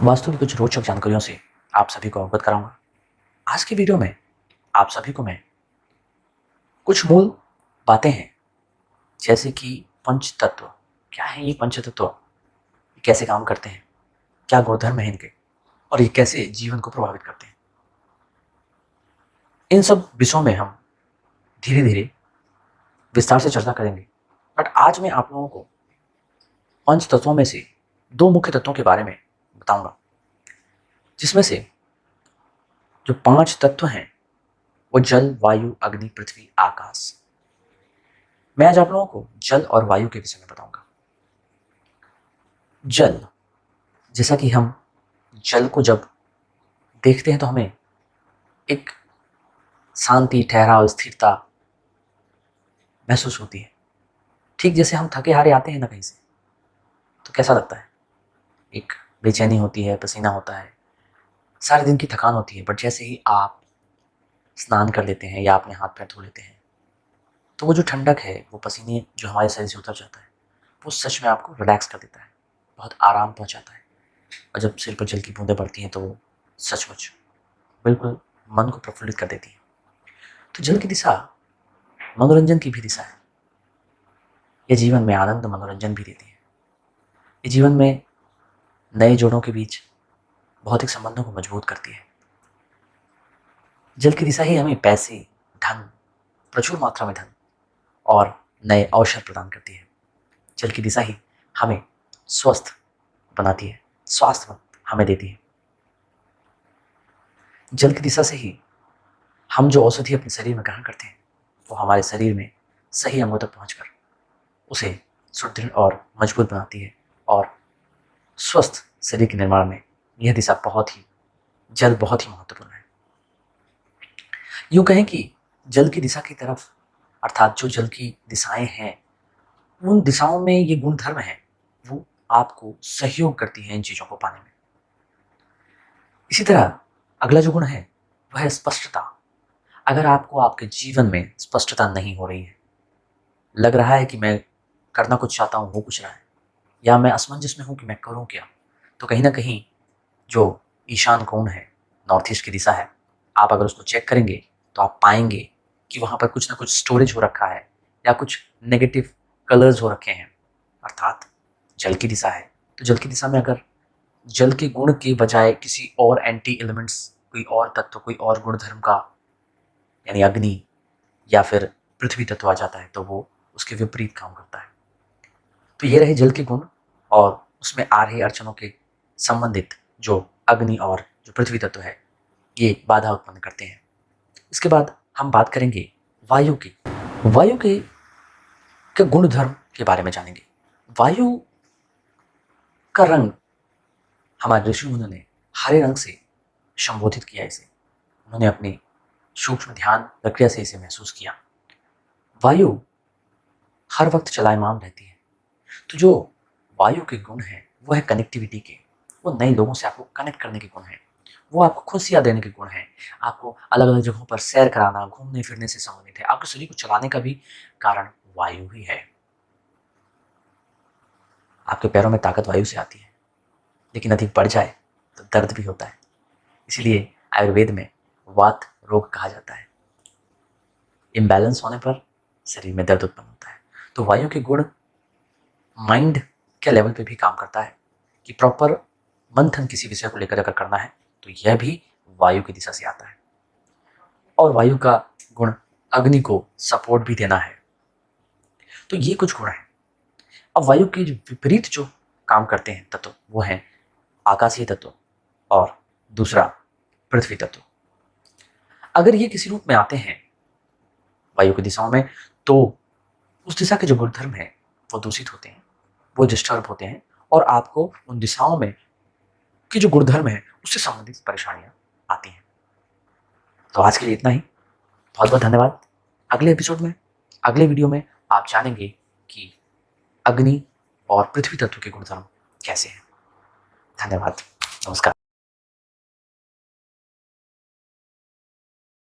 वास्तु की कुछ रोचक जानकारियों से आप सभी को अवगत कराऊंगा। आज की वीडियो में आप सभी को मैं कुछ मूल बातें हैं, जैसे कि पंच तत्व। क्या है ये पंच तत्व, ये कैसे काम करते हैं, क्या गुणधर्म है इनके, और ये कैसे जीवन को प्रभावित करते हैं। इन सब विषयों में हम धीरे धीरे विस्तार से चर्चा करेंगे। बट आज मैं आप लोगों को पंच तत्वों में से दो मुख्य तत्वों के बारे में बताऊंगा, जिसमें से जो 5 तत्व हैं वो जल, वायु, अग्नि, पृथ्वी, आकाश। मैं आज आप लोगों को जल और वायु के विषय में बताऊंगा। जल, जैसा कि हम जल को जब देखते हैं तो हमें एक शांति, ठहराव, स्थिरता महसूस होती है। ठीक जैसे हम थके हारे आते हैं ना कहीं से, तो कैसा लगता है, एक बेचैनी होती है, पसीना होता है, सारे दिन की थकान होती है। बट जैसे ही आप स्नान कर लेते हैं या अपने हाथ पैर धो लेते हैं, तो वो जो ठंडक है, वो पसीने जो हमारे शरीर से उतर जाता है, वो सच में आपको रिलैक्स कर देता है, बहुत आराम पहुंचाता है। और जब सिर पर जल की बूंदें पड़ती हैं तो वो सचमुच बिल्कुल मन को प्रफुल्लित कर देती है। तो जल की दिशा मनोरंजन की भी दिशा है। ये जीवन में आनंद, मनोरंजन भी देती है। ये जीवन में नए जोड़ों के बीच भौतिक संबंधों को मजबूत करती है। जल की दिशा ही हमें पैसे, धन, प्रचुर मात्रा में धन और नए अवसर प्रदान करती है। जल की दिशा ही हमें स्वस्थ बनाती है, स्वास्थ्य हमें देती है। जल की दिशा से ही हम जो औषधि अपने शरीर में ग्रहण करते हैं, वो हमारे शरीर में सही अंगों तक पहुंचकर उसे सुदृढ़ और मजबूत बनाती है। और स्वस्थ शरीर के निर्माण में यह दिशा जल बहुत ही महत्वपूर्ण है। यूँ कहें कि जल की दिशा की तरफ, अर्थात जो जल की दिशाएं हैं, उन दिशाओं में ये गुणधर्म है, वो आपको सहयोग करती है इन चीज़ों को पाने में। इसी तरह अगला जो गुण है वह है स्पष्टता। अगर आपको आपके जीवन में स्पष्टता नहीं हो रही है, लग रहा है कि मैं करना कुछ चाहता हूँ, हो कुछ रहा है, या मैं असमंजस में हूँ कि मैं करूँ क्या, तो कहीं ना कहीं जो ईशान कोण है, नॉर्थ ईस्ट की दिशा है, आप अगर उसको चेक करेंगे तो आप पाएंगे कि वहाँ पर कुछ ना कुछ स्टोरेज हो रखा है या कुछ नेगेटिव कलर्स हो रखे हैं, अर्थात जल की दिशा है। तो जल की दिशा में अगर जल के गुण के बजाय किसी और एंटी एलिमेंट्स, कोई और तत्व, कोई और गुणधर्म का, यानी अग्नि या फिर पृथ्वी तत्व आ जाता है, तो वो उसके विपरीत काम करता है। तो ये रहे जल के गुण और उसमें आ रहे अड़चनों के संबंधित जो अग्नि और जो पृथ्वी तत्व है, ये बाधा उत्पन्न करते हैं। इसके बाद हम बात करेंगे वायु की। वायु के गुणधर्म के बारे में जानेंगे। वायु का रंग हमारे ऋषि मुनियों ने हरे रंग से संबोधित किया इसे। उन्होंने अपनी सूक्ष्म ध्यान प्रक्रिया से इसे महसूस किया। वायु हर वक्त चलायमान रहती है। तो जो वायु के गुण हैं वो है कनेक्टिविटी के, वो नए लोगों से आपको कनेक्ट करने के गुण हैं, वो आपको खुशियाँ देने के गुण हैं, आपको अलग अलग जगहों पर सैर कराना, घूमने फिरने से संबंधित है। आपके शरीर को चलाने का भी कारण वायु ही है। आपके पैरों में ताकत वायु से आती है, लेकिन अधिक बढ़ जाए तो दर्द भी होता है। इसीलिए आयुर्वेद में वात रोग कहा जाता है। इम्बैलेंस होने पर शरीर में दर्द उत्पन्न होता है। तो वायु के गुण माइंड के लेवल पे भी काम करता है कि प्रॉपर मंथन किसी विषय को लेकर अगर करना है तो यह भी वायु की दिशा से आता है। और वायु का गुण अग्नि को सपोर्ट भी देना है। तो ये कुछ गुण हैं। अब वायु के जो विपरीत जो काम करते हैं तत्व, वो हैं आकाशीय तत्व और दूसरा पृथ्वी तत्व। अगर ये किसी रूप में आते हैं वायु की दिशाओं में, तो उस दिशा के जो गुणधर्म है वो दूषित होते हैं, वो डिस्टर्ब होते हैं, और आपको उन दिशाओं में के जो गुणधर्म है उससे संबंधित परेशानियां आती हैं। तो आज के लिए इतना ही। बहुत बहुत धन्यवाद। अगले एपिसोड में, अगले वीडियो में आप जानेंगे कि अग्नि और पृथ्वी तत्व के गुणधर्म कैसे हैं। धन्यवाद। नमस्कार।